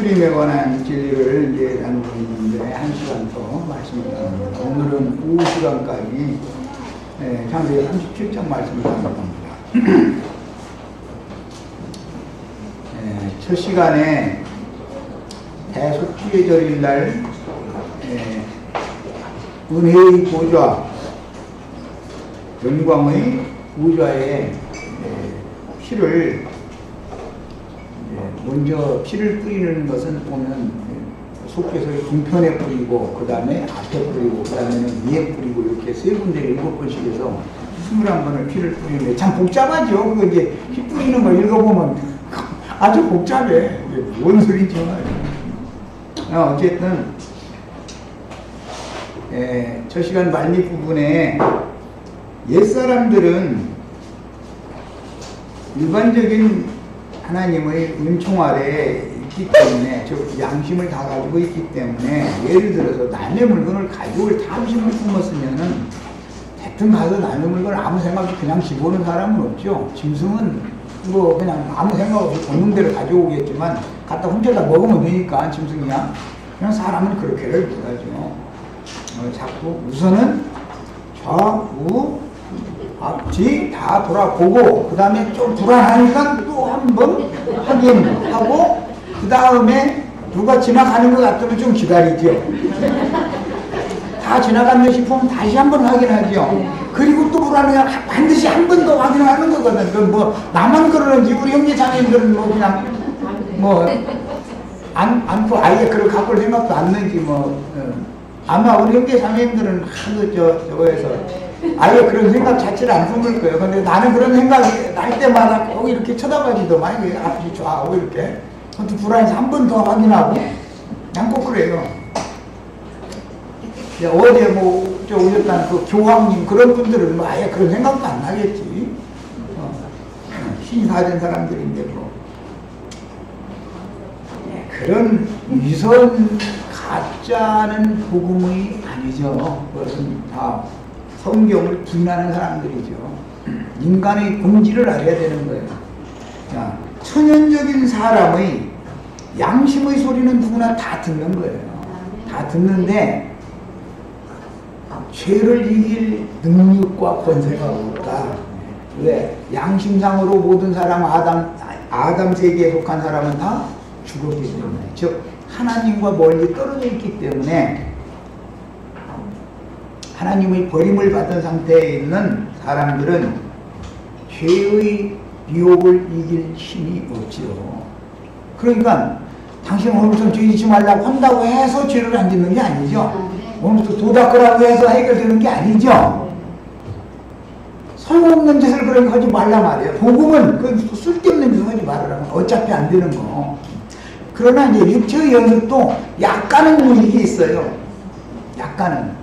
뿌림에 관한 진리를 이제 나누고 있는데 1시간 더 말씀을 나눕니다. 오늘은 오후 시간까지 창세기 37장 말씀을 나눌 겁니다. 첫 시간에 대속죄 절일날 은혜의 보좌, 영광의 보좌에 피를 먼저 피를 뿌리는 것은 보면 속죄소의 동편에 뿌리고 그 다음에 앞에 뿌리고 그 다음에는 위에 뿌리고 이렇게 세 군데를 7번씩 해서 21번을 피를 뿌리는데 참 복잡하죠. 그거 이제 피 뿌리는 거 읽어보면 아주 복잡해. 뭔 소리인지 말이야. 어쨌든 저 시간 말미 부분에 옛사람들은 일반적인 하나님의 은총 아래에 있기 때문에 즉 양심을 다 가지고 있기 때문에 예를 들어서 남의 물건을 가져올 탐심을 품었으면은 대뜸 가서 남의 물건을 아무 생각 없이 그냥 집어오는 사람은 없죠. 짐승은 뭐 그냥 아무 생각 없이 본능 대로 가져오겠지만 갖다 훔쳐다 먹으면 되니까 짐승이야. 그냥 사람은 그렇게를 못하죠. 자꾸 우선은 좌우 앞뒤 다 돌아보고 그 다음에 좀 불안하니까 또 한 번 확인하고 그 다음에 누가 지나가는 것 같으면 좀 기다리죠. 다 지나갔네 싶으면 다시 한 번 확인하죠. 그리고 또 불안해요. 반드시 한 번 더 확인하는 거거든. 그 뭐 나만 그러는지 우리 형제 자매들은 뭐 그냥 뭐 안고 아예 그걸 갖고 올 생각도 안 나지 뭐. 아마 우리 형제 자매들은 하도 저거에서 아예 그런 생각 자체를 안 품을 거예요. 근데 나는 그런 생각 날 때마다 꼭 이렇게 쳐다봐지도 많이 앞이 좌우 이렇게 또 불안해서 한 번 더 확인하고 그냥 꼭 그래요. 어제 뭐 저 오셨다는 그 교황님 그런 분들은 뭐 아예 그런 생각도 안 나겠지. 신이 다 된 사람들인데 뭐 그런 위선 가짜는 복음이 아니죠. 그것은 다 성경을 비난하는 사람들이죠. 인간의 본질을 알아야 되는 거예요. 자, 천연적인 사람의 양심의 소리는 누구나 다 듣는 거예요. 다 듣는데 죄를 이길 능력과 권세가 없다. 왜? 양심상으로 모든 사람 아담 세계에 속한 사람은 다 죽었기 때문에, 즉 하나님과 멀리 떨어져 있기 때문에 하나님의 버림을 받은 상태에 있는 사람들은 죄의 유혹을 이길 힘이 없지요. 그러니까 당신 오늘부터 죄 짓지 말라고 한다고 해서 죄를 안 짓는 게 아니죠. 오늘부터 도 닦으라고 해서 해결되는 게 아니죠. 소용없는 짓을 그렇게 하지 말라 말이에요. 복음은 그 쓸데없는 짓을 하지 말으라고. 어차피 안 되는 거. 그러나 이제 육체의 연습도 약간은 무익이 있어요. 약간은.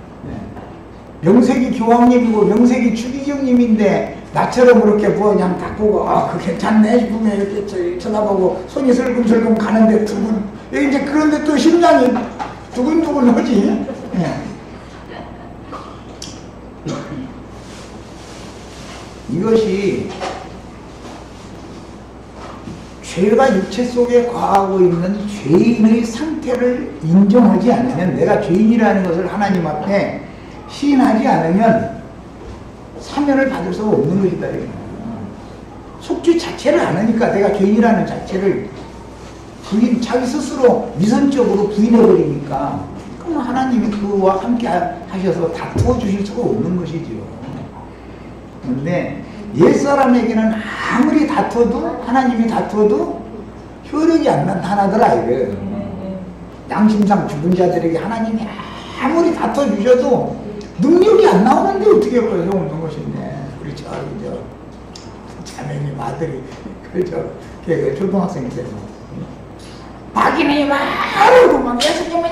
명색이 교황님이고 명색이 추기경님인데 나처럼 그렇게 뭐 그냥 딱 보고 그 괜찮네 싶으면 이렇게 쳐다보고 손이 슬금슬금 가는데 이제 그런데 또 심장이 두근두근 하지. 이것이 죄가 육체 속에 거하고 있는 죄인의 상태를 인정하지 않으면, 내가 죄인이라는 것을 하나님 앞에 시인하지 않으면 사면을 받을 수가 없는 것이다. 속죄 자체를 안 하니까 내가 죄인이라는 자체를 자기 스스로 위선적으로 부인해버리니까 그럼 하나님이 그와 함께 하셔서 다투어 주실 수가 없는 것이죠. 그런데 옛사람에게는 아무리 다투어도, 하나님이 다투어도 효력이 안 나타나더라 이거예요. 양심상 죽은 자들에게 하나님이 아무리 다투어주셔도 능력이 안 나오는데 어떻게 벌써 오는 것인데. 우리 자매님 아들이 걔 초등학생 때 박인이 말하고 막 예수님은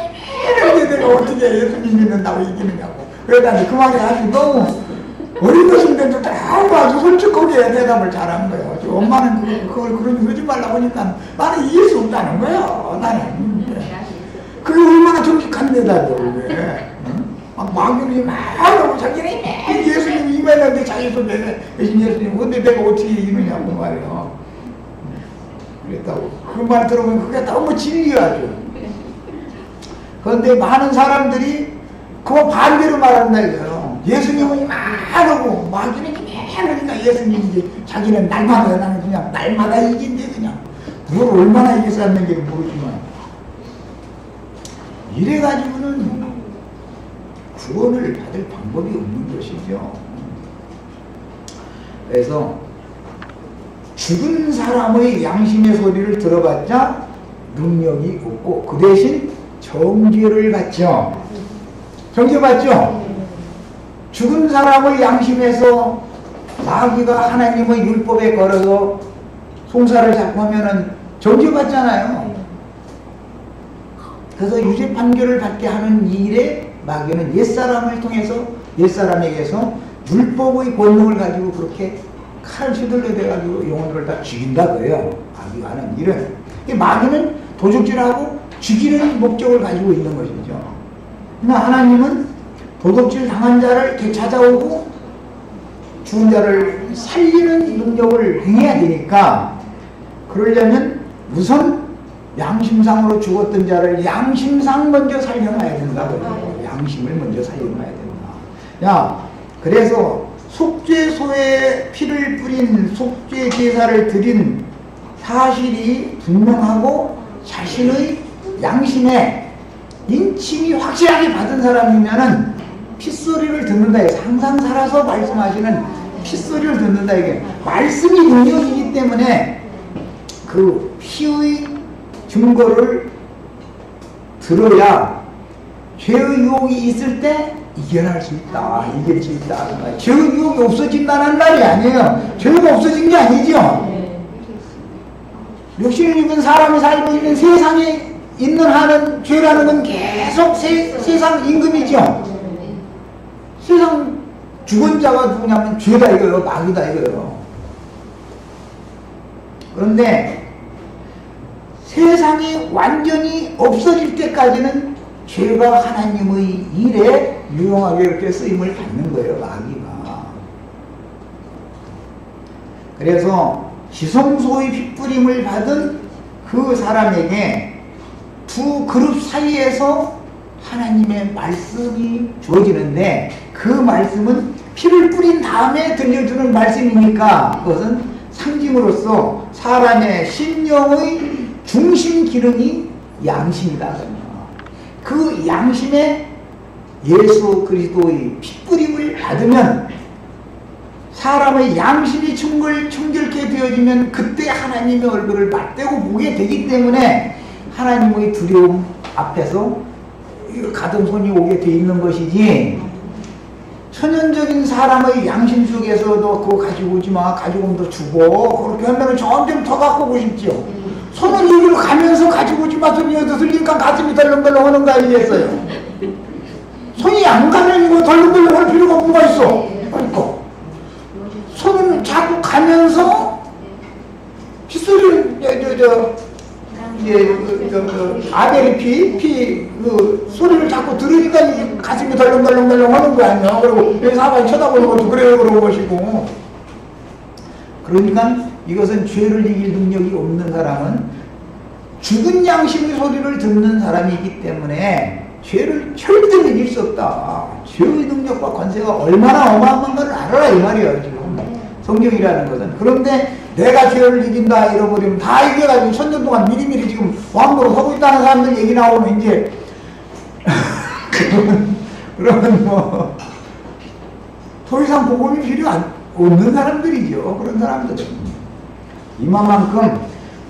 이러는데 내가 어떻게 예수님 믿는다고 이기느냐고. 그러다니 그 말이 아주 너무 어린 것인데도 아주 솔직하게 대답을 잘한 거예요. 엄마는 그걸 그러니 하지 말라고 하니까 나는 이해할 수 없다는 거예요. 나는 그게 얼마나 정직한 대답이에요. 왜? 막 마귀를 말하고 자기는 예수님 임했는데 자기 속에 예수님 근데 내가 어떻게 이기느냐고 말이에요. 그랬다고. 그 말 들으면 그게 너무 진리하죠. 그런데 많은 사람들이 그거 반대로 말한다 이거예요. 예수님은 이만하고 마귀는 이만하니까 예수님이 이제 자기는 날마다 나는 그냥 날마다 이긴대 그냥. 뭘 얼마나 이겼었는지 모르지만 이래가지고는 구원을 받을 방법이 없는 것이죠. 그래서 죽은 사람의 양심의 소리를 들어봤자 능력이 없고 그 대신 정죄를 받죠. 정죄받죠. 죽은 사람의 양심에서 마귀가 하나님의 율법에 걸어서 송사를 자꾸 하면은 정죄받잖아요. 그래서 유죄 판결을 받게 하는 일에 마귀는 옛사람을 통해서 옛사람에게서 율법의 권능을 가지고 그렇게 칼을 휘둘러 대가지고 영혼들을 다 죽인다 그래요. 마귀가 하는 일은. 마귀는 도적질하고 죽이는 목적을 가지고 있는 것이죠. 그러나 하나님은 도덕질 당한 자를 되찾아오고 죽은 자를 살리는 능력을 행해야 되니까 그러려면 우선 양심상으로 죽었던 자를 양심상 먼저 살려놔야 된다고요. 양심을 먼저 살려놔야 된다. 야, 그래서 속죄소에 피를 뿌린 속죄 제사를 드린 사실이 분명하고 자신의 양심에 인침이 확실하게 받은 사람이면은 핏소리를 듣는다. 항상 살아서 말씀하시는 핏소리를 듣는다. 이게 말씀이 능력이기 때문에 그 피의 증거를 들어야 죄의 유혹이 있을 때 이겨낼 수 있다. 이길 수 있다. 죄의 유혹이 없어진다는 말이 아니에요. 죄가 없어진 게 아니죠. 육신을 입은 사람이 살고 있는 세상에 있는 한은 죄라는 건 계속 세상 임금이죠. 세상 죽은 자가 누구냐면 죄다 이거예요. 마귀다 이거예요. 그런데 세상이 완전히 없어질 때까지는 죄가 하나님의 일에 유용하게 이렇게 쓰임을 받는 거예요. 마귀가. 그래서 지성소의 핏부림을 받은 그 사람에게 두 그룹 사이에서 하나님의 말씀이 주어지는데 그 말씀은 피를 뿌린 다음에 들려주는 말씀이니까 그것은 상징으로서 사람의 심령의 중심 기능이 양심이다. 그 양심에 예수 그리스도의 핏부림을 받으면 사람의 양심이 청결케 되어지면 그때 하나님의 얼굴을 맞대고 보게 되기 때문에 하나님의 두려움 앞에서 가등손이 오게 돼 있는 것이지 천연적인 사람의 양심 속에서도 그거 가지고 오지 마, 가지고 오면 더 주고 그렇게 하면 점점 더 갖고 오고 싶죠. 손을 여기로 가면서 가지고 오지 마 소리 들리니까 가슴이 덜렁덜렁 하는 거 아니겠어요? 손이 안 가면 이거 덜렁덜렁 할 필요가 뭐가 있어? 그러니까 손을 자꾸 가면서 핏소리를 아벨이 그 소리를 자꾸 들으니까 가슴이 덜렁덜렁 하는 거 아니야. 그리고 여기 사방이 쳐다보는 것도 그래요 그런 것이고. 그러니까 이것은 죄를 이길 능력이 없는 사람은 죽은 양심의 소리를 듣는 사람이기 때문에 죄를 절대로 이길 수 없다. 죄의 능력과 권세가 얼마나 어마어마한 걸 알아라 이 말이에요 지금 성경이라는 것은. 그런데 내가 죄를 이긴다 잃어버리면 다 이겨가지고 천년 동안 미리미리 지금 왕으로 서고 있다는 사람들 얘기 나오면 이제 그러면 뭐 더 이상 복음이 필요 없는 사람들이죠. 그런 사람들은 이만큼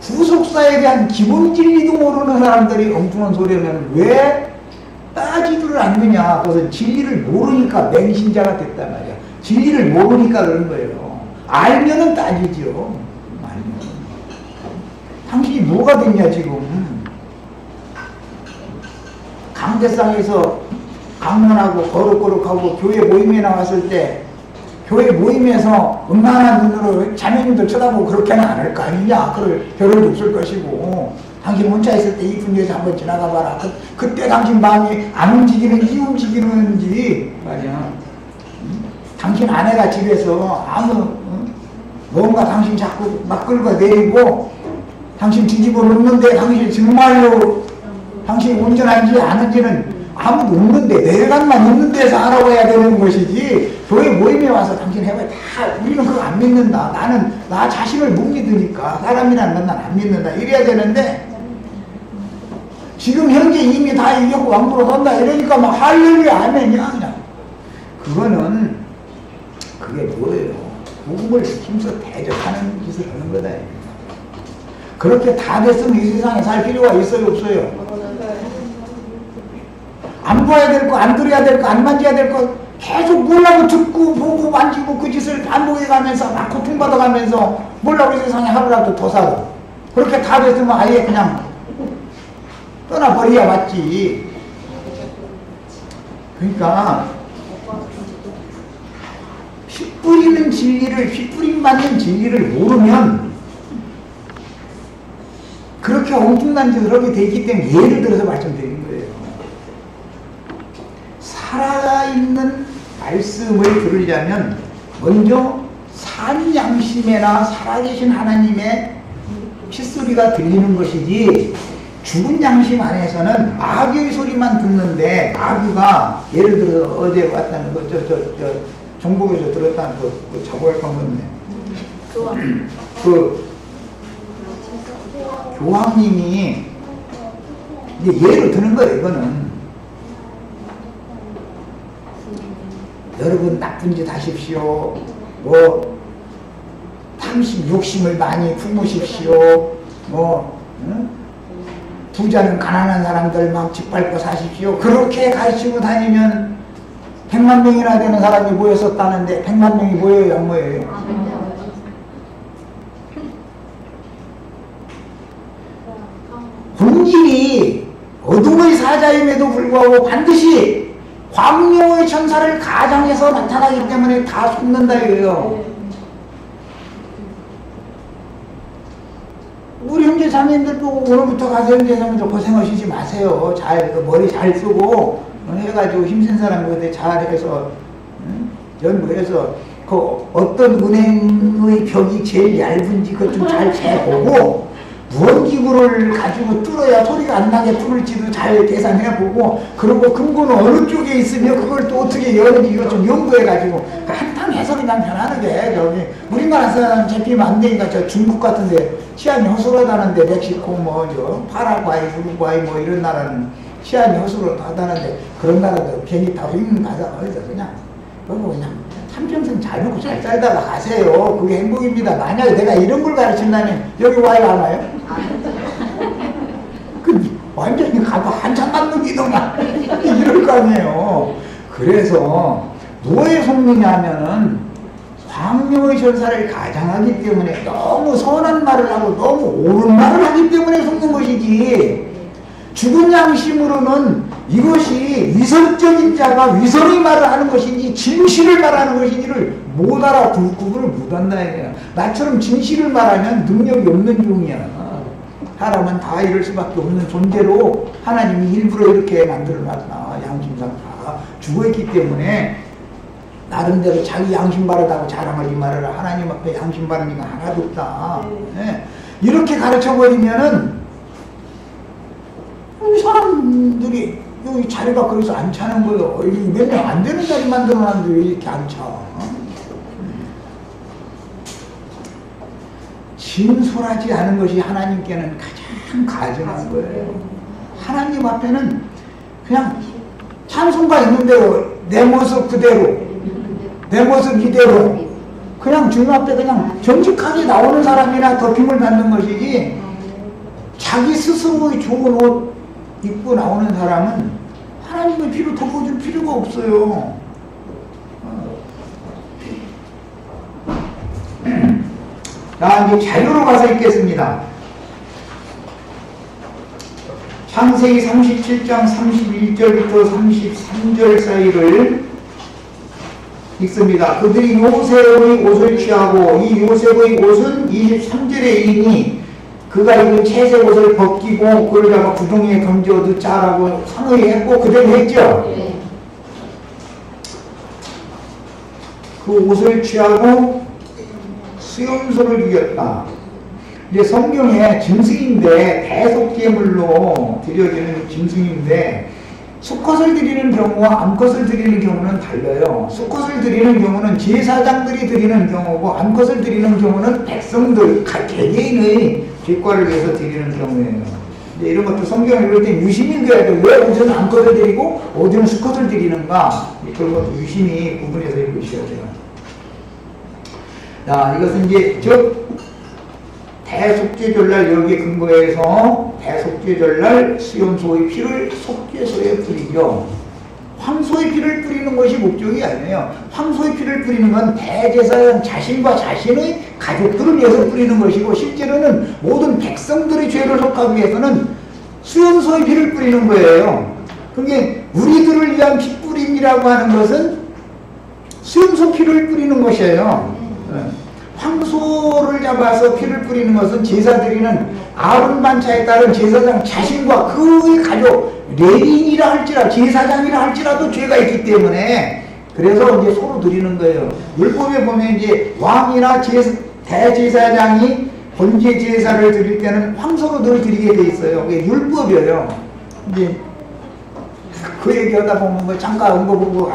구속사에 대한 기본 진리도 모르는 사람들이 엉뚱한 소리하면 왜 따지지를 않느냐. 그것은 진리를 모르니까 맹신자가 됐단 말이야. 진리를 모르니까 그런 거예요. 알면은 따지죠. 알면. 당신이 뭐가 됐냐 지금. 강대상에서 강론하고 거룩거룩하고 교회 모임에 나왔을 때 교회 모임에서 음란한 눈으로 자매님들 쳐다보고 그렇게는 안 할 거 아니냐. 그럴 별을 없을 것이고 당신 혼자 있을 때 이쁜 여자 한번 지나가 봐라. 그때 당신 마음이 안 움직이는지 움직이는지 말이야. 당신 아내가 집에서 아무 뭔가 당신 자꾸 막 끌고 내리고 당신 뒤집어 놓는데 당신 정말로 당신이 운전하는지 아는지는 아무도 없는데 내려간만 있는 데서 알아봐야 되는 것이지 교회 모임에 와서 당신 해봐야 다 우리는 그거 안 믿는다. 나는 나 자신을 못 믿으니까 사람이라는 건 난 안 믿는다. 이래야 되는데 지금 현재 이미 다 이겼고 왕도로 선다 이러니까 막 할렐루야 아멘이야 그냥. 그거는 그게 뭐예요? 복음을 힘써 대적하는 짓을 하는 거다. 그렇게 다 됐으면 이 세상에 살 필요가 있어요 없어요? 안 봐야 될 거, 안 들어야 될 거, 안 만져야 될 거 계속 뭐라고 듣고 보고 만지고 그 짓을 반복해가면서 막 고통받아가면서 뭐라고 이 세상에 하루라도 더 살아. 그렇게 다 됐으면 아예 그냥 떠나버려야 맞지. 그러니까 피 뿌리는 진리를, 피 뿌림 받는 진리를 모르면 그렇게 엉뚱한 짓을 하게 되기 때문에 예를 들어서 말씀드린 거예요. 살아있는 말씀을 들으려면 먼저 산 양심에나 살아계신 하나님의 핏소리가 들리는 것이지 죽은 양심 안에서는 마귀의 소리만 듣는데 마귀가 예를 들어서 어제 왔다는 거 정복에서 들었다는 그 자고할 건데 그 교황님이 이제 예를 드는 거예요. 이거는 여러분 나쁜 짓 하십시오. 뭐 탐심, 욕심을 많이 품으십시오. 뭐 부자는 가난한 사람들 막 짓밟고 사십시오. 그렇게 가르치고 다니면 100만 명이나 되는 사람이 모였었다는데 100만 명이 모여요 안 모여요? 본질이 어둠의 사자임에도 불구하고 반드시 광명의 천사를 가장해서 나타나기 때문에 다 속는다 이거예요. 우리 형제 자매님들도 오늘부터 가서 형제 자매들 고생하시지 마세요. 잘 머리 잘 쓰고 해가지고 힘센 사람들 잘해서 연구해서 그 어떤 은행의 벽이 제일 얇은지 그것 좀 잘 재보고 무언 기구를 가지고 뚫어야 소리가 안 나게 뚫을지도 잘 계산해보고 그리고 근거는 어느 쪽에 있으며 그걸 또 어떻게 여는지 이것 좀 연구해가지고 한탕 해서 그냥 편안하게 저기 우리나라 사람 잡히면 안 되니까 저 중국 같은데 치안이 허술하다는데 멕시코 뭐 저 파라과이 우루과이 뭐 이런 나라는 치안이 허술하다는데 그런 나라도 괜히 다 휘문 가서 어디서 그냥 그냥 한평생 잘 먹고 잘 살다가 가세요. 그게 행복입니다. 만약에 내가 이런 걸 가르친다면 여기 와야 하나요? 그 완전히 가고 한참 남는 기도만 이럴 거 아니에요. 그래서 뭐에 속느냐면은 광명의 전사를 가장하기 때문에 너무 선한 말을 하고 너무 옳은 말을 하기 때문에 속는 것이지 죽은 양심으로는 이것이 위선적인 자가 위선의 말을 하는 것인지 진실을 말하는 것인지를 못 알아 구분을 못한다 이거야. 나처럼 진실을 말하면 능력이 없는 종이야. 사람은 다 이럴 수밖에 없는 존재로 하나님이 일부러 이렇게 만들어놨다. 양심상 다 죽어있기 때문에 나름대로 자기 양심 바르다고 자랑하지 말아라. 하나님 앞에 양심 바르니까 하나도 없다. 네. 이렇게 가르쳐버리면은 이 사람들이 여기 자리가 그래서 안 차는 거예요. 몇 명 안 되는 자리 만들어놨는데 왜 이렇게 안 차? 진솔하지 않은 것이 하나님께는 가장 가증한 거예요. 하나님 앞에는 그냥 찬송가 있는 대로 내 모습 그대로 내 모습 이대로 그냥 주님 앞에 그냥 정직하게 나오는 사람이나 덮임을 받는 것이지 자기 스스로의 좋은 옷 입고 나오는 사람은 하나님의 피로 덮어줄 필요가 없어요. 자, 이제 자료로 가서 읽겠습니다. 창세기 37장 31절부터 33절 사이를 읽습니다. 그들이 요셉의 옷을 취하고 이 요셉의 옷은 23절에 이르니 그가 입은 채색 옷을 벗기고 그걸 잡아 구덩이에 던져 넣자라고 상의했고 그대로 했죠. 그 옷을 취하고 수염소를 죽였다. 이제 성경에 짐승인데 대속제물로 드려지는 짐승인데 수컷을 드리는 경우와 암컷을 드리는 경우는 달라요. 수컷을 드리는 경우는 제사장들이 드리는 경우고 암컷을 드리는 경우는 백성들 개개인의 죄과를 위해서 드리는 경우예요. 이제 이런 것도 성경을 읽을 때 유심히 읽어야 돼요. 왜 어디는 암컷을 드리고 어디는 수컷을 드리는가, 그런 것도 유심히 구분해서 읽으셔야 돼요. 자, 이것은 이제 대속죄절날 여기에 근거해서 대속죄절날 수염소의 피를 속죄소에 뿌리죠. 황소의 피를 뿌리는 것이 목적이 아니에요. 황소의 피를 뿌리는 건 대제사장 자신과 자신의 가족들을 위해서 뿌리는 것이고, 실제로는 모든 백성들의 죄를 속하기 위해서는 수염소의 피를 뿌리는 거예요. 그게 우리들을 위한 피 뿌림이라고 하는 것은 수염소 피를 뿌리는 것이에요. 황소를 잡아서 피를 뿌리는 것은 제사 드리는 아론 반차에 따른 제사장 자신과 그의 가족, 레위인이라 할지라도 제사장이라 할지라도 죄가 있기 때문에 그래서 이제 소로 드리는 거예요. 율법에 보면 이제 왕이나 대제사장이 번제 제사를 드릴 때는 황소로 늘 드리게 돼 있어요. 그게 율법이에요. 이제 그 얘기하다 보면 뭐 잠깐 언급을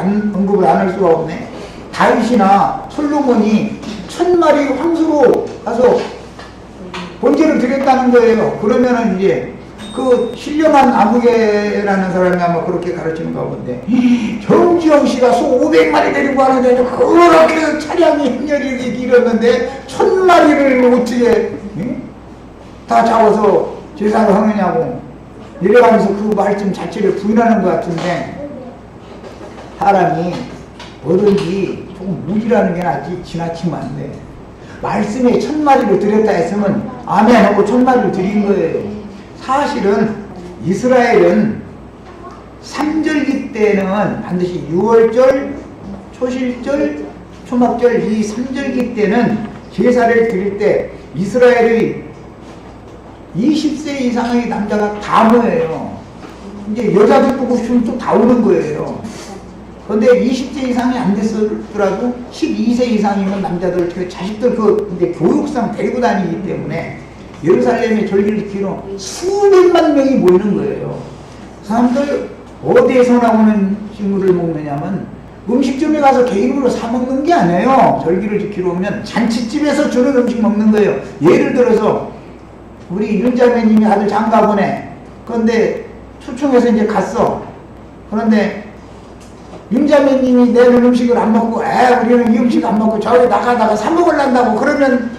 안 할 수가 없네. 다윗이나 솔로몬이 1000마리 황소로 가서 번제를 드렸다는 거예요. 그러면은 이제 그 신령한 아무개라는 사람이 아마 그렇게 가르치는가 본데, 정지영 씨가 소 500마리 데리고 가는데 그렇게 차량이 행렬이 길었는데 1000마리를 어떻게 다 잡아서 제사를 하느냐고 이래가면서 그 말씀 자체를 부인하는 것 같은데, 사람이 뭐든지 조금 무지라는 게 낫지 지나치면 안 돼. 말씀에 1000마리를 드렸다 했으면 아멘 하고 1000마리를 드린 거예요. 사실은 이스라엘은 삼절기 때는 반드시 유월절, 초실절, 초막절 이 삼절기 때는 제사를 드릴 때 이스라엘의 20세 이상의 남자가 다 모여요. 이제 여자들 보고 싶으면 또 다 오는 거예요. 그런데 20세 이상이 안 됐더라도 12세 이상이면 남자들, 자식들 근데 교육상 데리고 다니기 때문에 예루살렘에 절기를 지키러 수백만 명이 모이는 거예요. 사람들 어디에서 나오는 식물을 먹느냐면 음식점에 가서 개인으로 사 먹는 게 아니에요. 절기를 지키러 오면 잔치집에서 주는 음식 먹는 거예요. 예를 들어서 우리 윤자매님이 아들 장가 보내. 그런데 초청해서 이제 갔어. 그런데 윤자매님이 내는 음식을 안 먹고, 우리는 이 음식 안 먹고 저기 나가다가 사 먹으려고 그러면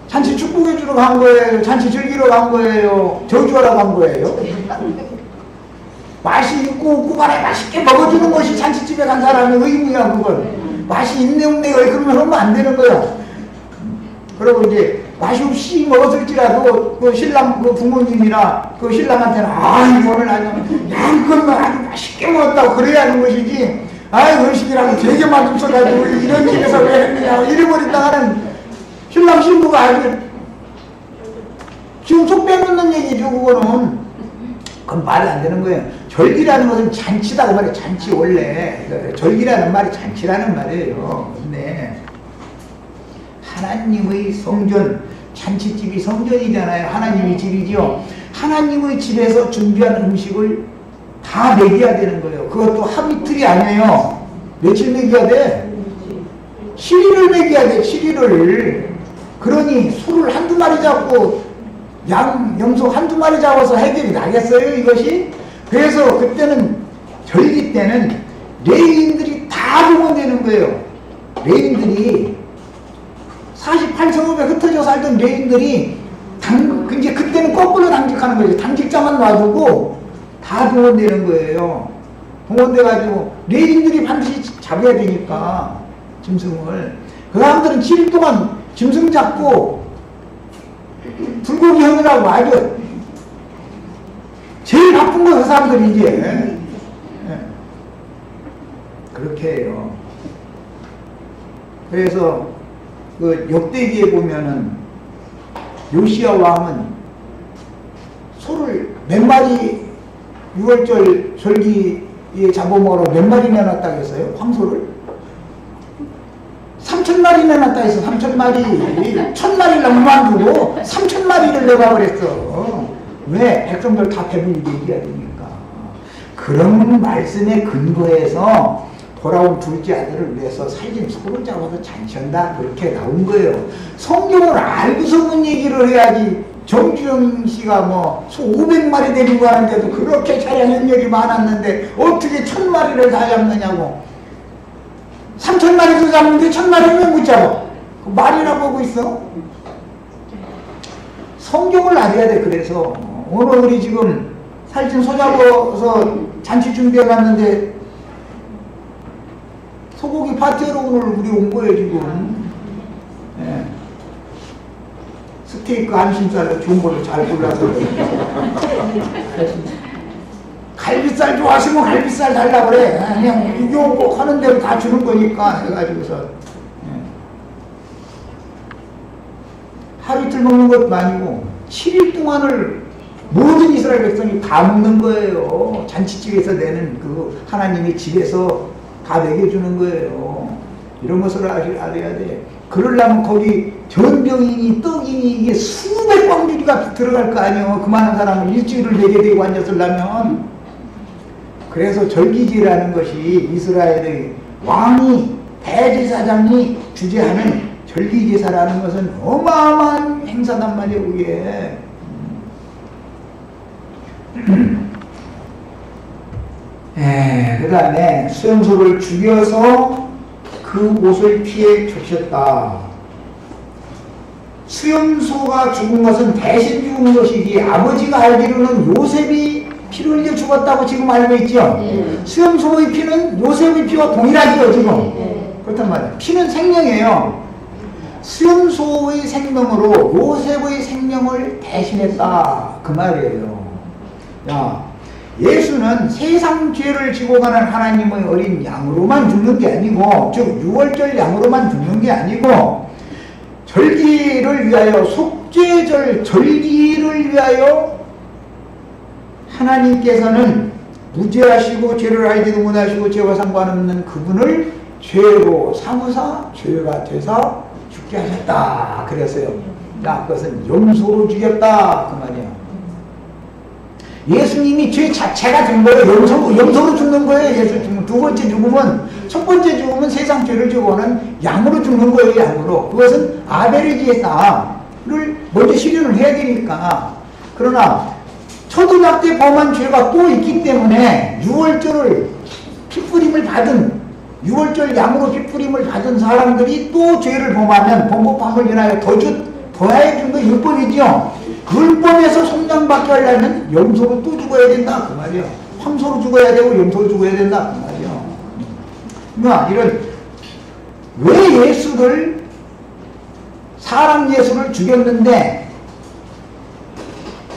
잔치 축복해 주러 간 거예요? 잔치 즐기러 간 거예요? 저주하러 간 거예요? 맛이 있고 없고 간에 맛있게 먹어주는 것이 잔치집에 간 사람의 의무야. 그걸 맛이 있네 없네 그러면 하면 안 되는 거야. 그리고 이제 맛이 없이 먹었을지라도 그 신랑 그 부모님이나 그 신랑한테는 이거는 아주 양껏 아주 맛있게 먹었다고 그래야 하는 것이지, 음식이라고 되게 맛없어가지고 이런 집에서 왜 했느냐 이래버린다가는 신랑 신부가 아주 지금 속 빼놓는 얘기죠. 그건 말이 안 되는 거예요. 절기라는 것은 잔치다 그 말이에요. 잔치 원래 절기라는 말이 잔치라는 말이에요. 근데 하나님의 성전, 잔치집이 성전이잖아요. 하나님의 집이지요. 하나님의 집에서 준비한 음식을 다 먹여야 되는 거예요. 그것도 하루 이틀이 아니에요. 며칠 먹여야 돼? 7일을 먹여야 돼. 7일을. 그러니 소를 한두 마리 잡고 염소 한두 마리 잡아서 해결이 나겠어요, 이것이? 그래서 그때는 절기 때는 레위인들이 다 동원되는 거예요. 레위인들이 48성읍에 흩어져 살던 레위인들이 이제 그때는 거꾸로 당직하는 거죠. 당직자만 놔두고 다 동원되는 거예요. 동원돼가지고 레위인들이 반드시 잡아야 되니까 짐승을. 그 사람들은 7일 동안 짐승 잡고 불고기 형이라고 아주 제일 바쁜 거 그 사람들이 이제 그렇게 해요. 그래서 그 역대기에 보면은 요시야 왕은 소를 몇 마리 6월절 절기에 잡아먹으러 몇 마리 내놨다고 했어요? 황소를? 3,000마리나 낳았다 해서 3,000마리 1,000마리를 그만두고 3,000마리를 내가 그랬어. 왜? 백성들 다 배불리게 얘기해야 되니까. 그런 말씀에 근거해서 돌아온 둘째 아들을 위해서 살림 소를 잡아서 잔치한다, 그렇게 나온 거예요. 성경을 알고서는 얘기를 해야지. 정주영 씨가 뭐 소 500마리 데리고 가는데도 그렇게 차량 행렬이 많았는데 어떻게 1,000마리를 다 잡느냐고. 3,000마리도 잡는데 1,000마리를 왜 못 잡아? 그 말이라고 하고 있어. 성경을 알아야 돼. 그래서 오늘 우리 지금 살찐 소 잡아서 잔치 준비해놨는데 소고기 파티로 오늘 우리 온 거예요 지금. 예. 스테이크 안심살로 좋은 걸로 잘 골라서 갈비살 좋아하시면 갈비살 달라고 그래. 그냥 요거 하는 대로 다 주는 거니까 해가지고서. 예. 하루 이틀 먹는 것도 아니고 7일 동안을 모든 이스라엘 백성이 다 먹는 거예요. 잔치집에서 내는 그 하나님의 집에서 다 먹여주는 거예요. 이런 것을 알아야 돼. 그러려면 거기 전병이니 떡이니 이게 수백 광주리가 들어갈 거 아니에요. 그만한 사람을 일주일을 내게 되고 앉았으려면. 그래서 절기제라는 것이 이스라엘의 왕이 대제사장이 주재하는 절기제사라는 것은 어마어마한 행사단 말이에요. 그게. 그 다음에 수염소를 죽여서 그 옷을 피해 적셨다. 수염소가 죽은 것은 대신 죽은 것이지 아버지가 알기로는 요셉이 피를 흘려 죽었다고 지금 알고 있죠. 수염소의 피는 요셉의 피와 동일하죠 지금. 그렇단 말이에요. 피는 생명이에요. 수염소의 생명으로 요셉의 생명을 대신했다 그 말이에요. 야, 예수는 세상 죄를 지고 가는 하나님의 어린 양으로만 죽는 게 아니고, 즉 유월절 양으로만 죽는 게 아니고 절기를 위하여, 속죄절 절기를 위하여 하나님께서는 무죄하시고 죄를 알지도 못하시고 죄와 상관없는 그분을 죄로 삼으사 죄가 되사 죽게 하셨다 그랬어요. 나 그것은 염소로 죽였다 그 말이야. 예수님이 죄 자체가 된 거예요. 염소로 죽는 거예요. 예수 죽는. 두 번째 죽음은, 첫 번째 죽음은 세상 죄를 지고 오는 양으로 죽는 거예요. 양으로. 그것은 아벨의 제사를 먼저 실현을 해야 되니까. 그러나 초등학 때 범한 죄가 또 있기 때문에 유월절을 피뿌림을 받은, 유월절 양으로 피뿌림을 받은 사람들이 또 죄를 범하면 범법함을 인하여 더하여 준 거 율법이죠. 율법에서 속량받게 하려면 염소로 또 죽어야 된다 그 말이야. 황소로 죽어야 되고 염소로 죽어야 된다 그 말이야. 그러니까 이런, 왜 예수를, 사람 예수를 죽였는데,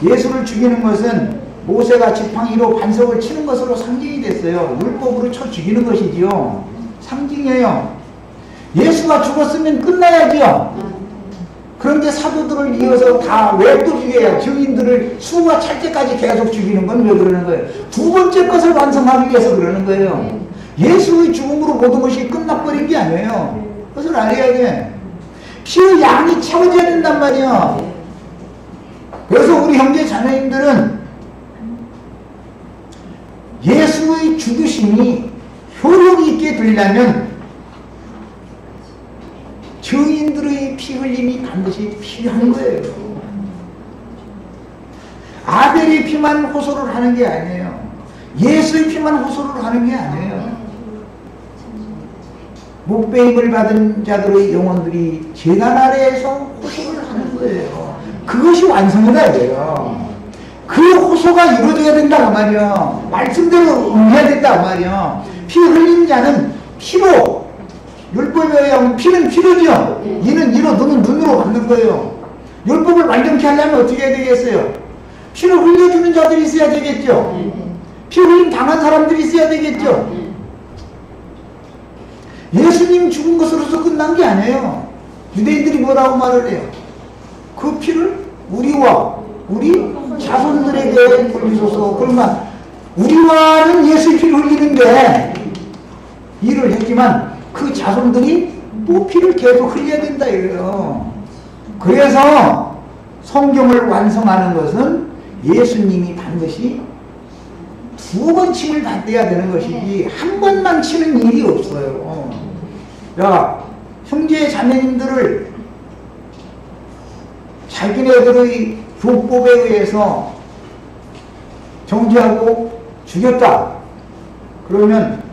예수를 죽이는 것은 모세가 지팡이로 반석을 치는 것으로 상징이 됐어요. 율법으로 쳐 죽이는 것이지요. 상징이에요. 예수가 죽었으면 끝나야지요. 그런데 사도들을 이어서 다 왜 또 죽여야, 증인들을 수가 찰 때까지 계속 죽이는 건 왜 그러는 거예요? 두 번째 것을 완성하기 위해서 그러는 거예요. 예수의 죽음으로 모든 것이 끝나버린 게 아니에요. 그것을 알아야 돼. 피의 양이 채워져야 된단 말이야. 그래서 우리 형제 자매님들은 예수의 죽으심이 효력이 있게 되려면 증인들의 피 흘림이 반드시 필요한 거예요. 아벨의 피만 호소를 하는 게 아니에요. 예수의 피만 호소를 하는 게 아니에요. 목배임을 받은 자들의 영혼들이 제단 아래에서 호소를 하는 거예요. 그것이 완성이다 이거예요. 그 호소가 이루어져야 된다 그 말이야. 말씀대로 응해야 된다 그 말이야. 피 흘린 자는 피로, 율법에 의하면 피는 피로죠. 이는 이로, 눈은 눈으로 받는 거예요. 율법을 완전케 하려면 어떻게 해야 되겠어요? 피를 흘려주는 자들이 있어야 되겠죠. 피 흘림 당한 사람들이 있어야 되겠죠. 예수님 죽은 것으로서 끝난 게 아니에요. 유대인들이 뭐라고 말을 해요? 그 피를 우리와 우리 자손들에게 돌리소서. 그러면 우리와는 예수의 피를 흘리는데 일을 했지만 그 자손들이 또 피를 계속 흘려야 된다 이거예요. 그래서 성경을 완성하는 것은 예수님이 반드시 2번 침을 받아야 되는 것이지 한 번만 치는 일이 없어요. 야, 형제 자매님들을 자기네들의 율법에 의해서 정죄하고 죽였다. 그러면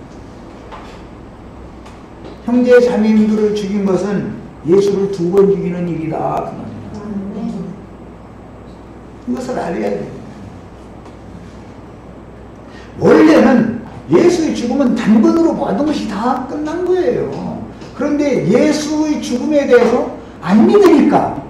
형제 자매님들을 죽인 것은 예수를 2번 죽이는 일이다. 이것을 알아야 돼요. 원래는 예수의 죽음은 단번으로 모든 것이 다 끝난 거예요. 그런데 예수의 죽음에 대해서 안 믿으니까,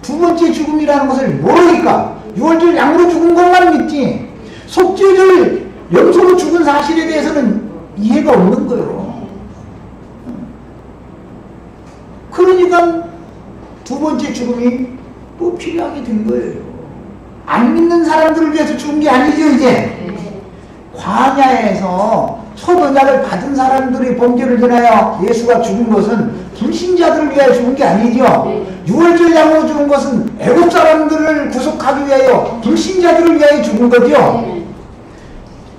2번째 죽음이라는 것을 모르니까 6월절 양으로 죽은 것만 믿지 속죄절 염소로 죽은 사실에 대해서는 이해가 없는 거예요. 그러니까 2번째 죽음이 또 필요하게 된 거예요. 안 믿는 사람들을 위해서 죽은 게 아니죠. 이제 광야에서 첫 언약을 받은 사람들의 범죄를 인하여 예수가 죽은 것은 불신자들을 위하여 죽은 게 아니죠. 6월절 양으로 죽은 것은 애국 사람들을 구속하기 위하여 불신자들을 위하여 죽은 거죠.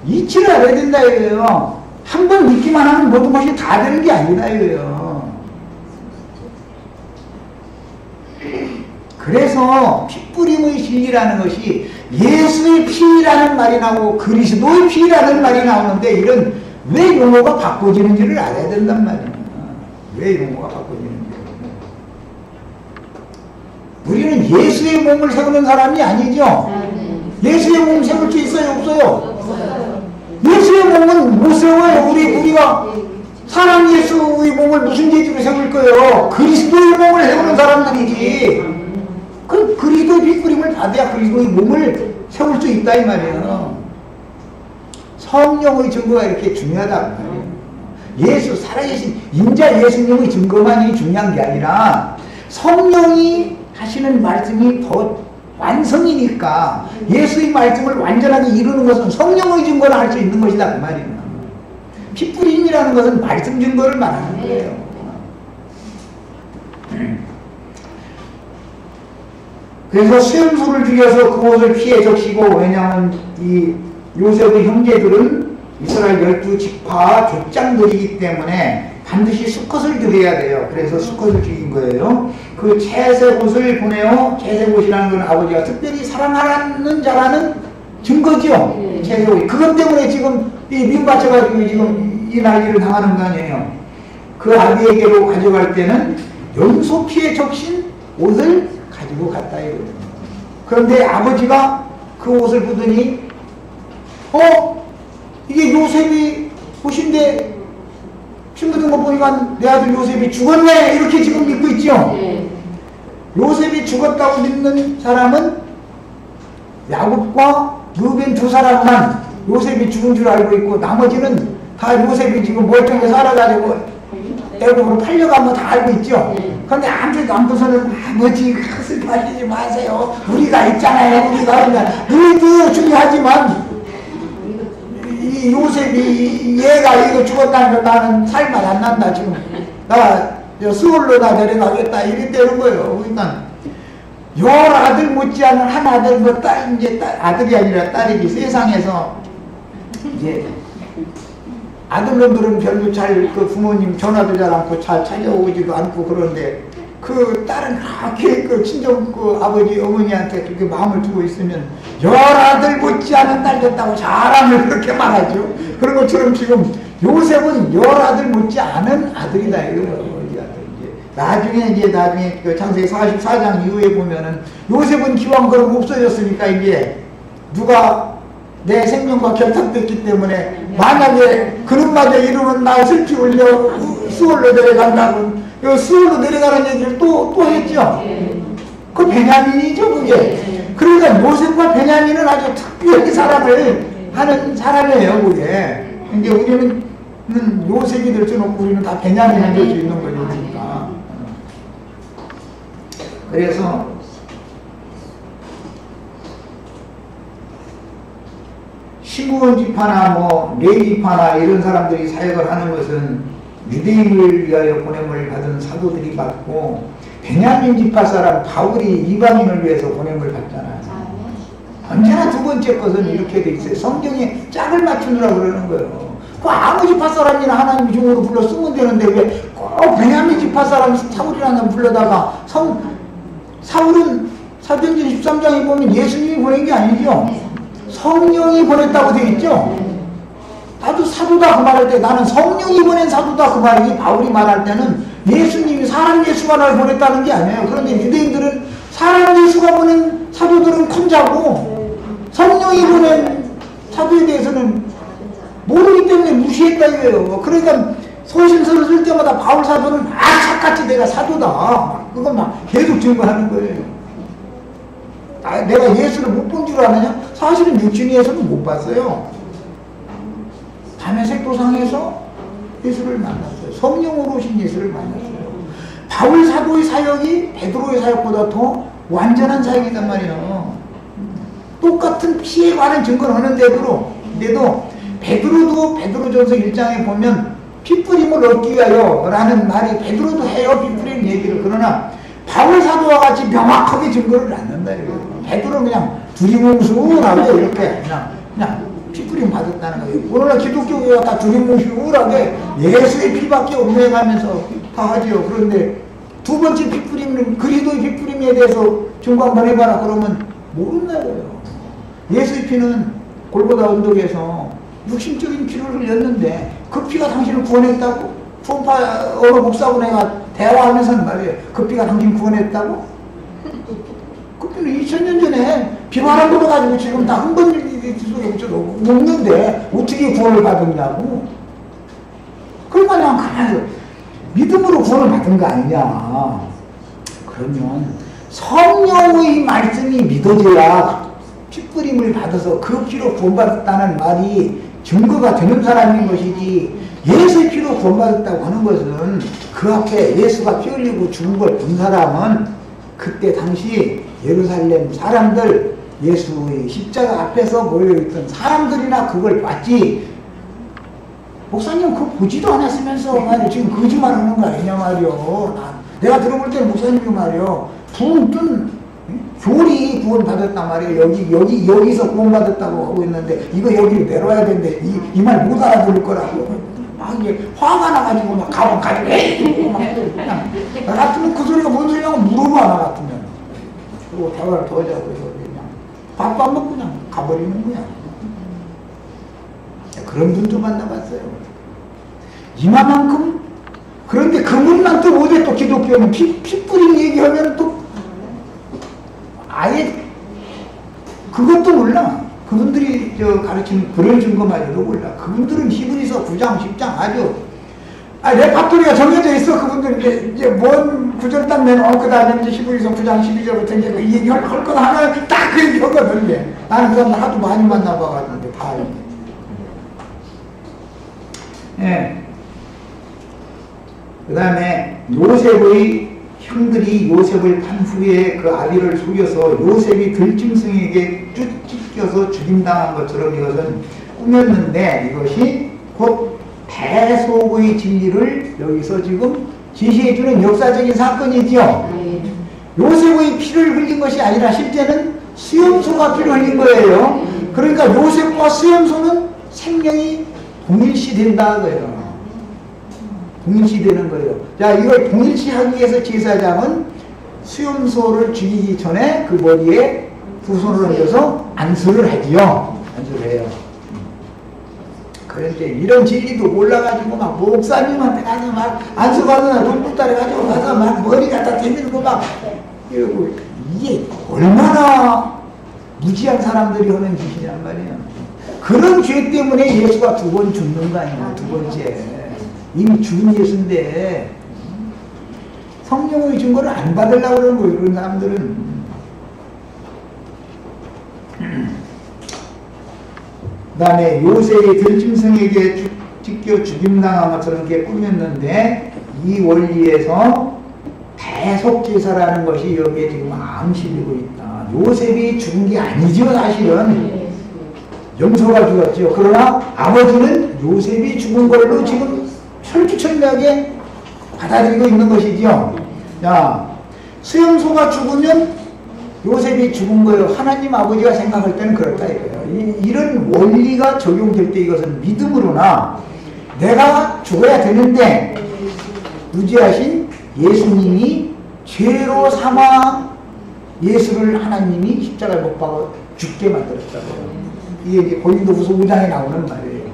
이치를 알아야 된다 이거예요. 한 번 믿기만 하면 모든 것이 다 되는 게 아니다 이거예요. 그래서 핏부림의 진리라는 것이 예수의 피라는 말이 나오고 그리스도의 피라는 말이 나오는데 이런 왜 용어가 바꿔지는지를 알아야 된단 말이에요. 왜 용어가 바꿔지는지. 우리는 예수의 몸을 세우는 사람이 아니죠. 예수의 몸 세울 수 있어요? 없어요? 예수의 몸은 못 세워요. 우리가 사랑 예수의 몸을 무슨 재주로 세울 거예요? 그리스도의 몸을 세우는 사람들이지. 그 그리스도의 핏부림을 받아야 그리스도의 몸을 세울 수 있다 이 말이에요. 성령의 증거가 이렇게 중요하다 말이에요. 예수 살아계신 인자 예수님의 증거만이 중요한 게 아니라 성령이 하시는 말씀이 더 완성이니까 예수의 말씀을 완전하게 이루는 것은 성령의 증거를 할 수 있는 것이다 그 말이에요. 핏부림이라는 것은 말씀 증거를 말하는 거예요. 그래서 수염소를 죽여서 그 옷을 피해 적시고, 왜냐하면 이 요셉의 형제들은 이스라엘 12지파 족장들이기 때문에 반드시 수컷을 드려야 돼요. 그래서 수컷을 죽인 거예요. 그 채색옷을 보내요. 채색옷이라는 건 아버지가 특별히 사랑하는 자라는 증거죠. 채색옷. 그것 때문에 지금 이 미움받쳐가지고 지금 이 난리를 당하는 거 아니에요. 그 아비에게로 가져갈 때는 염소 피에 적신 옷을 가지고 갔다 이거든요. 그런데 아버지가 그 옷을 보더니 이게 요셉이 옷인데 친구들 거 보니까 내 아들 요셉이 죽었네 이렇게 지금 믿고 있죠. 요셉이 죽었다고 믿는 사람은 야곱과 루벤 2사람만 요셉이 죽은 줄 알고 있고 나머지는 다 요셉이 지금 멀쩡하게 살아가지고 애국으로 팔려간 거 다 알고 있죠. 그런데 아무래도 안부서는 아버지 슬퍼하시지 마세요. 우리가 있잖아요. 우리가 너희도 중요하지만 이 요셉이 얘가 이거 죽었다는 거 나는 살맛 안 난다. 지금 나 수월로 다 데려가겠다 이랬다는 거예요. 그러니까 10아들 못지않은 한 아들 뭐 딸 이제 아들이 아니라 딸이지 세상에서 이제 아들놈들은 별로 잘 그 부모님 전화도 잘 않고 잘 찾아오지도 않고 그런데 그 딸은 그렇게 그 친정 그 아버지 어머니한테 그렇게 마음을 두고 있으면 10아들 못지않은 딸 됐다고 자랑을 그렇게 말하죠. 그런 것처럼 지금 요셉은 10아들 못지않은 아들이다 이거예요. 나중에 그 창세기 44장 이후에 보면은 요셉은 기왕 그럼 없어졌으니까 이제 누가 내 생명과 결탁됐기 때문에 만약에 그놈마저 이루면 나 슬피 울려 수월로 내려간다고 수월로 내려가는 얘기를 또 했죠. 그 베냐민이죠 그게. 그러니까 요셉과 베냐민은 아주 특별히 사랑을 하는 사람이에요 그게. 이제 우리는 요셉이 될 수는 없고 우리는 다 베냐민이 될 수 있는 거죠. 그러니까. 그래서 시므온 지파나 뭐 레위 지파나 이런 사람들이 사역을 하는 것은 유대인을 위하여 보냄을 받은 사도들이 받고, 베냐민 지파 사람 바울이 이방인을 위해서 보냄을 받잖아요. 언제나 두 번째 것은 이렇게 돼 있어요. 성경에 짝을 맞추느라 그러는 거예요. 그 아무 지파 사람이나 하나님 중으로 불러 쓰면 되는데 왜 꼭 베냐민 지파 사람 사울이라는 불러다가 사울은 사도행전 13장에 보면 예수님이 보낸 게 아니죠. 성령이 보냈다고 되어 있죠. 나도 사도다 그 말할 때 나는 성령이 보낸 사도다 그 말이지, 바울이 말할 때는 예수님이 사람 예수가 날 보냈다는 게 아니에요. 그런데 유대인들은 사람 예수가 보낸 사도들은 큰 자고 성령이 보낸 사도에 대해서는 모르기 때문에 무시했다 이거예요. 그러니까 소신서를 쓸 때마다 바울 사도는 막 착같이 내가 사도다 그건 막 계속 증거하는 거예요. 내가 예수를 못 본 줄 아느냐? 사실은 육신에서는 못 봤어요. 밤의 색도상에서 예수를 만났어요. 성령으로 오신 예수를 만났어요. 바울 사도의 사역이 베드로의 사역보다 더 완전한 사역이란 말이에요. 똑같은 피에 관한 증거를 하는데도 베드로도 베드로전서 1장에 보면 피 뿌림을 얻기 위하여 라는 말이 베드로도 해요. 피 뿌리는 얘기를. 그러나 바울 사도와 같이 명확하게 증거를 않는다 이거예요. 베드로는 그냥 두리뭉술하게 이렇게 그냥 피 뿌림 받았다는 거예요. 오늘날 기독교가 다 두리뭉술하게 예수의 피밖에 없네 가면서 다 하죠. 그런데 두 번째 피 뿌림은 그리스도의 피 뿌림에 대해서 증거 한번 해봐라 그러면 모른다고요. 예수의 피는 골고다 언덕에서 육신적인 피를 흘렸는데 그 피가 당신을 구원했다고? 푸른파어로 목사분회가 대화하면서는 말이에요. 그 피가 당신 구원했다고? 그 피는 2000년 전에 비바람 불어가지고 지금 다 흥분일기 속에 묻혀도 녹는데 어떻게 구원을 받았냐고? 그러니까 그냥 가만히 믿음으로 구원을 받은 거 아니냐? 그러면 성령의 말씀이 믿어져야 핏뿌림을 받아서 그 피로 구원받았다는 말이 증거가 되는 사람인 것이지, 예수의 피로 구원받았다고 하는 것은 그 앞에 예수가 피 흘리고 죽은 걸 본 사람은 그때 당시 예루살렘 사람들, 예수의 십자가 앞에서 모여있던 사람들이나 그걸 봤지, 목사님 그거 보지도 않았으면서 말이야 지금 거짓말하는 거 아니냐 말이요. 내가 들어볼 때는 목사님이 말이요 붕 뜬 교리 구원받았단 말이에요. 여기서 구원받았다고 하고 있는데 이거 여기로 내려와야 되는데 이 말 못 알아들을 거라고 막 이게 화가 나가지고 막 가방 가지고 그냥 나 같으면 그 소리가 뭔 소리냐고 물어봐. 나 같으면 그리고 대화를 더 하자고 해서 그냥 밥도 안 먹고 그냥 가버리는 거야. 그런 분도 만나봤어요. 이마만큼. 그런데 그분만 또 어제 또 기독교는 피 뿌린 얘기하면 또 아예 그것도 몰라. 그분들이 가르치는 그런 증거마저도 몰라. 그분들은 히브리서 9장 10장 아주 레파토리가 정해져 있어. 그분들 이제 뭔 구절 딱 내놓고 그 다음에 이제 히브리서 9장 12절부터 이제 이 얘기 할 것 하나 딱 그 얘기하거든. 나는 그 사람들 하도 많이 만나봐가지고 다 알고. 예. 그 다음에 요셉의 형들이 요셉을 판 후에 그 아비를 속여서 요셉이 들짐승에게 쫓겨서 죽임당한 것처럼 이것은 꾸몄는데, 이것이 곧 대속의 진리를 여기서 지금 제시해주는 역사적인 사건이죠. 요셉의 피를 흘린 것이 아니라 실제는 수염소가 피를 흘린 거예요. 그러니까 요셉과 수염소는 생명이 동일시 된다는 거예요. 동일시 되는 거예요. 자, 이걸 동일시 하기 위해서 제사장은 수염소를 죽이기 전에 그 머리에 두 손을 얹어서 안수를 하지요. 안수를 해요. 그런데 이런 진리도 몰라가지고 막 목사님한테 가서 막 안수받으나 돈부따리 가지고 가서 막 머리 갖다 대밀고 막 이러고, 이게 얼마나 무지한 사람들이 하는 짓이란 말이에요. 그런 죄 때문에 예수가 두 번 죽는 거 아니에요. 두 번째. 이미 죽은 예수인데 성령의 증거를 안 받으려고 그러는 거예요. 그런 사람들은. 그 다음에 요셉이 들짐승에게 찢겨 죽임당한 것처럼 이렇게 꾸몄는데, 이 원리에서 대속제사라는 것이 여기에 지금 암시되고 있다. 요셉이 죽은 게 아니죠. 사실은 염소가 죽었죠. 그러나 아버지는 요셉이 죽은 걸로 지금 철두철미하게 받아들이고 있는 것이죠. 자, 수염소가 죽으면 요셉이 죽은 거예요. 하나님 아버지가 생각할 때는 그렇다 이거예요. 이런 원리가 적용될 때 이것은 믿음으로나 내가 죽어야 되는데 무지하신 예수님이 죄로 삼아 예수를 하나님이 십자가에 못 박아 죽게 만들었다고요. 이게 이제 고린도후서 5장에 나오는 말이에요.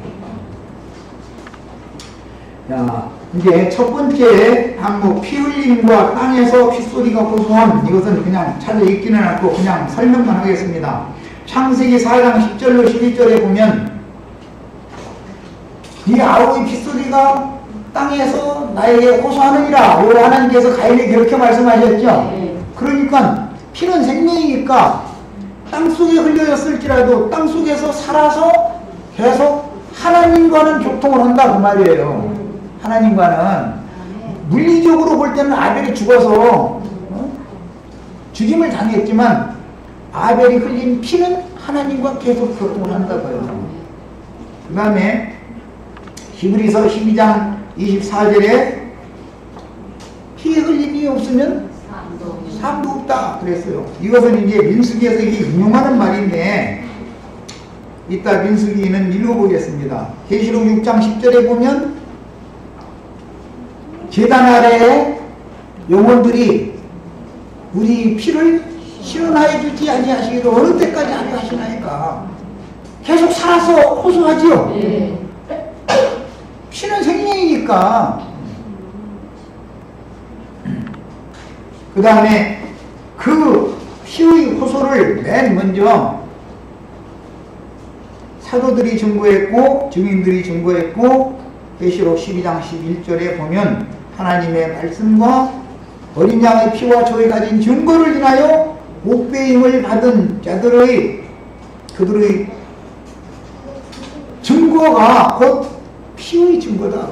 자, 이제 첫 번째 항목 피 흘림과 땅에서 핏소리가 호소함, 이것은 그냥 찾아 읽지는 않고 그냥 설명만 하겠습니다. 창세기 4장 10절로 11절에 보면 네 아우의 핏소리가 땅에서 나에게 호소하느니라. 우리 하나님께서 가인에게 그렇게 말씀하셨죠. 그러니까 피는 생명이니까 땅속에 흘려졌을지라도 땅속에서 살아서 계속 하나님과는 교통을 한다 그 말이에요. 하나님과는 물리적으로 볼 때는 아벨이 죽어서 죽임을 당했지만 아벨이 흘린 피는 하나님과 계속 교통을 한다고요. 그 다음에 히브리서 12장 24절에 피 흘림이 없으면 삶도 없다 그랬어요. 이것은 이제 민수기에서 이게 인용하는 말인데 이따 민수기는 읽어보겠습니다. 계시록 6장 10절에 보면 제단 아래에 영혼들이 우리 피를 시원하여 주지 아니하시기를 어느 때까지 아니하시나이까 계속 살아서 호소하지요. 피는 생명이니까. 그 다음에 그 피의 호소를 맨 먼저 사도들이 증거했고 증인들이 증거했고 계시록 12장 11절에 보면 하나님의 말씀과 어린 양의 피와 저희 가진 증거를 인하여 옥배임을 받은 자들의 그들의 증거가 곧 피의 증거다.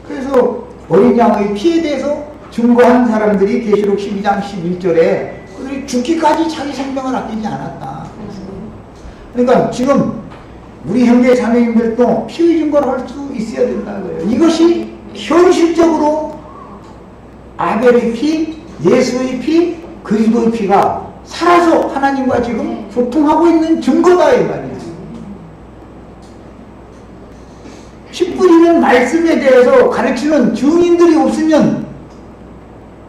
그래서 어린 양의 피에 대해서 증거한 사람들이 계시록 12장 11절에 그들이 죽기까지 자기 생명을 아끼지 않았다. 그러니까 지금 우리 형제 자매님들도 피의 증거를 할 수 있어야 된다고요. 이것이 현실적으로 아벨의 피, 예수의 피, 그리스도의 피가 살아서 하나님과 지금 소통하고 있는 증거다 이 말이에요. 피 뿌리는 말씀에 대해서 가르치는 증인들이 없으면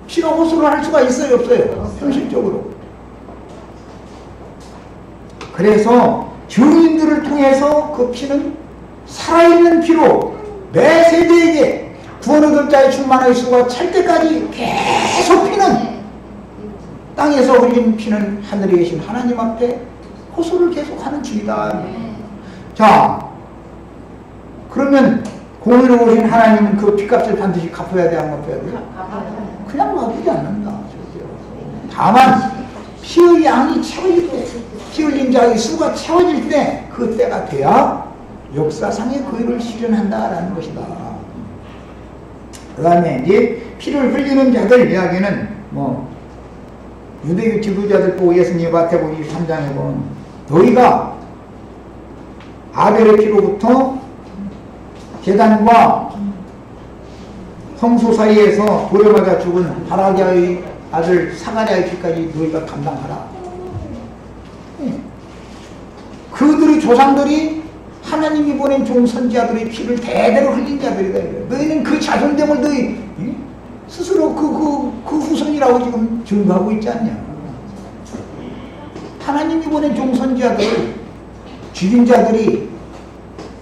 피로 호소를 할 수가 있어요 없어요? 현실적으로. 그래서 증인들을 통해서 그 피는 살아있는 피로 매 세대에게 구원 얻을 자의 충만의 수가 찰 때까지 계속 피는 땅에서 흘린 피는 하늘에 계신 하나님 앞에 호소를 계속하는 중이다. 자, 그러면 공의로우신 하나님은 그 피값을 반드시 갚아야 돼, 안 갚아야 돼? 그냥 갚지 않는다. 다만 피의 양이 채워질 때, 피 흘린 자의 수가 채워질 때 그 때가 돼야 역사상의 그 일을 실현한다라는 것이다. 그 다음에 이제 피를 흘리는 자들 이야기는 뭐 유대교 지도자들 보고 예수님 마태복음 23장에 보면 너희가 아벨의 피로부터 제단과 성소 사이에서 돌려받아 죽은 바라기아의 아들 사가랴의 피까지 너희가 감당하라. 그들의 조상들이 하나님이 보낸 종선지자들의 피를 대대로 흘린 자들이다. 너희는 그 자손됨을 너희 스스로 그 후손이라고 지금 증거하고 있지 않냐. 하나님이 보낸 종선지자들 죽인 자들이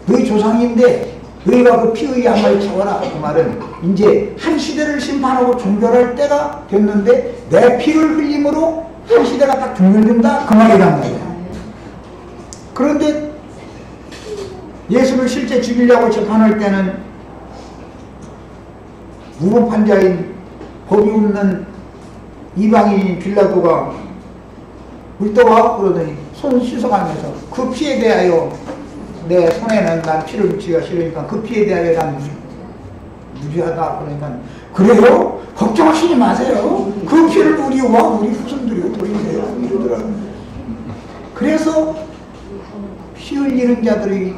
너희 조상인데 너희가 그 피의 양을 채워라. 그 말은 이제 한 시대를 심판하고 종결할 때가 됐는데 내 피를 흘림으로 한 시대가 딱 종결된다. 그 말이란 말이야. 그런데 예수를 실제 죽이려고 재판할 때는 무법환자인 법이 없는 이방인인 빌라도가 물떠와 그러더니 손 씻어가면서 그 피에 대하여 내 손에는 난 피를 묻히기가 싫으니까 그 피에 대하여 난 무죄하다. 그러니까 그래요? 걱정하시지 마세요. 그 피를 우리와 우리 후손들이 돌리세요. 이러더라고요. 그래서 피 흘리는 자들이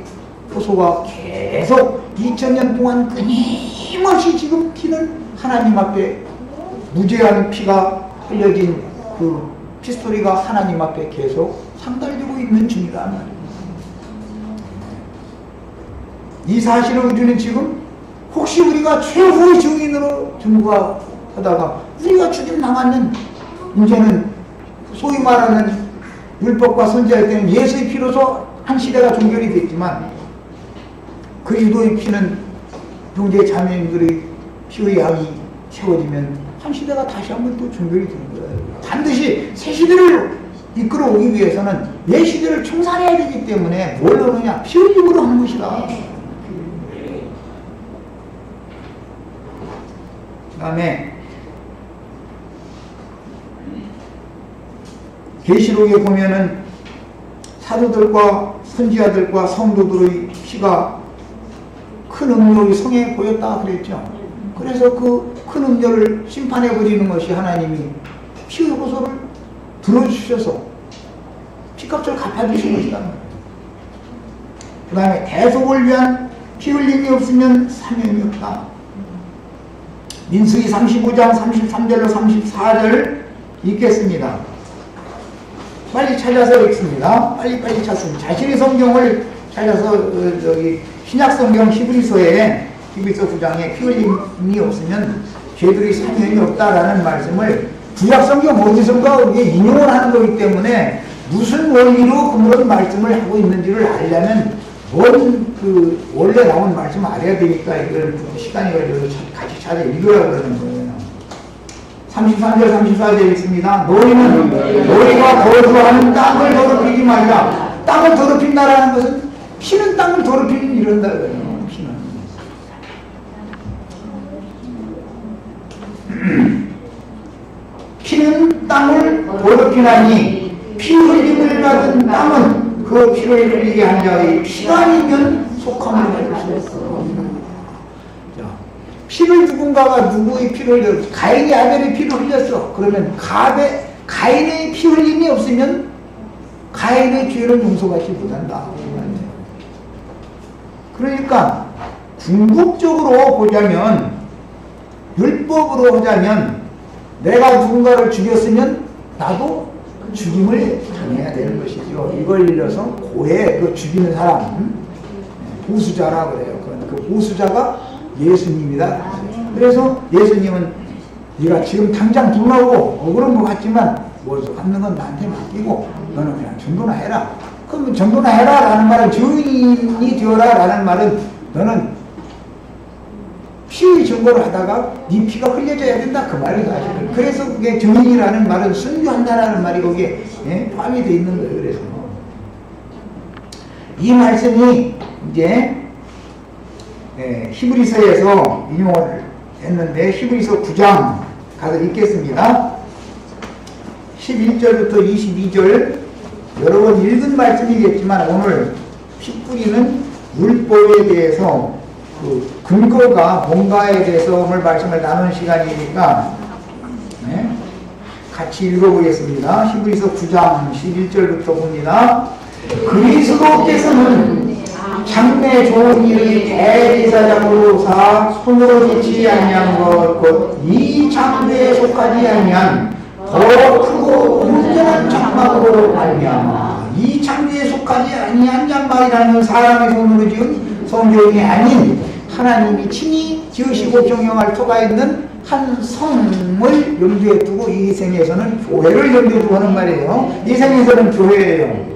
효소가 계속 2000년 동안 끊임없이 지금 피는 하나님 앞에 무죄한 피가 흘려진 그 피스토리가 하나님 앞에 계속 상달되고 있는 중이란 말이에요. 이 사실을 우리는 지금 혹시 우리가 최후의 증인으로 증거하다가 우리가 죽임 당하는 이제는 소위 말하는 율법과 선지할 때는 예수의 피로서 한 시대가 종결이 됐지만 그리스도의 피는 형제 자매님들의 피의 양이 채워지면 한 시대가 다시 한번 또 종결이 되는 거예요. 반드시 새 시대를 이끌어오기 위해서는 옛 시대를 청산해야 되기 때문에 뭘 하느냐? 피 흘림으로 하는 것이다. 그 다음에 계시록에 보면은 사도들과 선지자들과 성도들의 피가 큰 음료를 성에 보였다 그랬죠. 그래서 그 큰 음료를 심판해 버리는 것이 하나님이 피의 호소를 들어주셔서 피값을 갚아주신 것이다. 그 다음에 대속을 위한 피 흘림이 없으면 사명이 없다. 민수기 35장 33절로 34절 읽겠습니다. 빨리 찾아서 읽습니다. 빨리 찾습니다. 자신의 성경을 찾아서 저기 신약 성경 히브리서에 히브리서 9장에 피 흘림이 없으면 죄들이 사면이 없다라는 말씀을 구약 성경 어디선가 이게 인용을 하는 거기 때문에 무슨 원리로 그런 말씀을 하고 있는지를 알려면 원래 나온 말씀을 알아야 되니까 이걸 시간이 걸려서 같이 찾아 읽으라고 그러는 거예요. 33절 34절 있습니다. 너희가 거주하는 땅을 더럽히지 말라. 땅을 더럽힌다라는 것은 피는 땅을 더럽히는 이런다 그래요. 피는 땅을 더럽히나니 피 흘림을 받은 땅은 그 피를 흘리게 한 자의 피아니면 속함을 받을 수 없다. 피를 누군가가 누구의 피를 흘렸어? 가인이 아벨의 피를 흘렸어. 그러면 가인의 피 흘림이 없으면 가인의 죄는 용서받지 못한다. 그러니까 궁극적으로 보자면 율법으로 하자면 내가 누군가를 죽였으면 나도 죽임을 당해야 되는 것이죠. 이걸 일러서 고해, 그 죽이는 사람, 보수자라 그래요. 그 보수자가 예수님이다. 그래서 예수님은 네가 지금 당장 돌아오고 억울한 것 같지만 뭐서 갚는 건 나한테 맡기고 너는 그냥 전도나 해라. 그럼 전도나 해라 라는 말은 증인이 되어라 라는 말은 너는 피의 증거를 하다가 네 피가 흘려져야 된다 그 말이죠. 그래서 그게 증인이라는 말은 순교한다라는 말이 거기에 포함이 되어 있는 거예요. 그래서 이 말씀이 이제 히브리서에서 인용을 했는데 히브리서 9장 가서 읽겠습니다. 11절부터 22절 여러 번 읽은 말씀이겠지만 오늘 피 뿌리는 율법에 대해서 그 근거가 뭔가에 대해서 오늘 말씀을 나누는 시간이니까 같이 읽어보겠습니다. 히브리서 9장 11절부터 봅니다. 그리스도께서는 장래 좋은 일의 대제사장으로서 손으로 짓지 아니한 것 곧 이 장래에 속하지 아니한 더 크고 온전한 장막으로 말미암아 이 장래에 속하지 아니한 장막이라는 사람의 손으로 지은 성전이 아닌 하나님이 친히 지으시고 경영할 터가 있는 한 성을 염두에 두고 이 생에서는 교회를 염두에 두고 하는 말이에요. 이 생에서는 교회예요.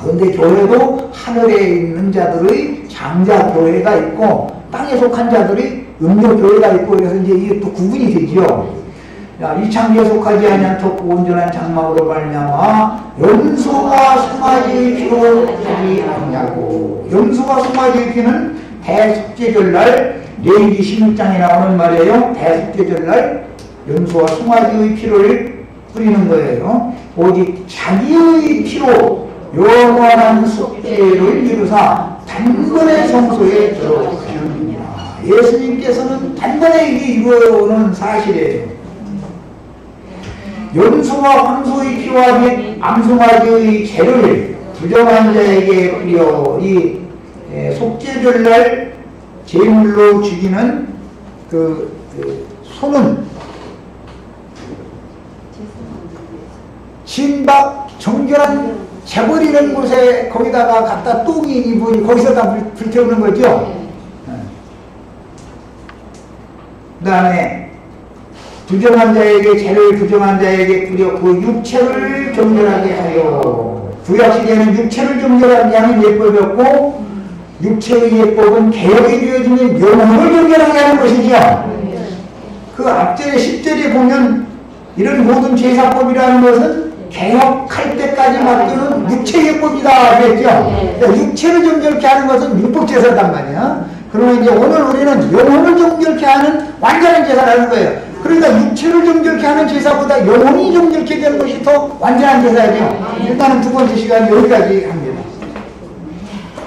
그런데 교회도 하늘에 있는 자들의 장자 교회가 있고 땅에 속한 자들의 음료 교회가 있고 그래서 이제 이게 또 구분이 되죠. 이 창조에 속하지 아니한 좁고 온전한 장막으로 말미암아 염소와 송아지의 피로 하지 않냐고. 염소와 송아지의 피는 대속죄절날 레위기 16장에 나오는 말이에요. 대속죄절날 염소와 송아지의 피를 뿌리는 거예요. 오직 자기의 피로 영원한 속죄를 이루사 단번에 성소에 들어가시느니라. 예수님께서는 단번에 이게 이루어오는 사실이에요. 염소와 황소의 피와 및 암송아지의 죄를 부정한 자에게 뿌려 이 속죄절날 제물로 죽이는 소는 진박 정결한 재버리는 곳에 거기다가 갖다 똥이 이분이 거기서 다 불태우는 거죠. 그 다음에 부정한 자에게 죄를 부정한 자에게 뿌려 그 육체를 정결하게 하여. 구약시대에는 육체를 정결하게 하는 예법이었고 육체의 예법은 개혁이 되어지는 영혼을 정결하게 하는 것이죠. 그 앞절에 10절에 보면 이런 모든 제사법이라는 것은 개혁할 때까지 맡기는 육체 예법이다 그랬죠. 그러니까 육체를 정결케 하는 것은 율법제사단 말이야. 그러면 이제 오늘 우리는 영혼을 정결케 하는 완전한 제사라는 거예요. 그러니까 육체를 정결케 하는 제사보다 영혼이 정결케 되는 것이 더 완전한 제사죠. 일단은 두 번째 시간 여기까지 합니다.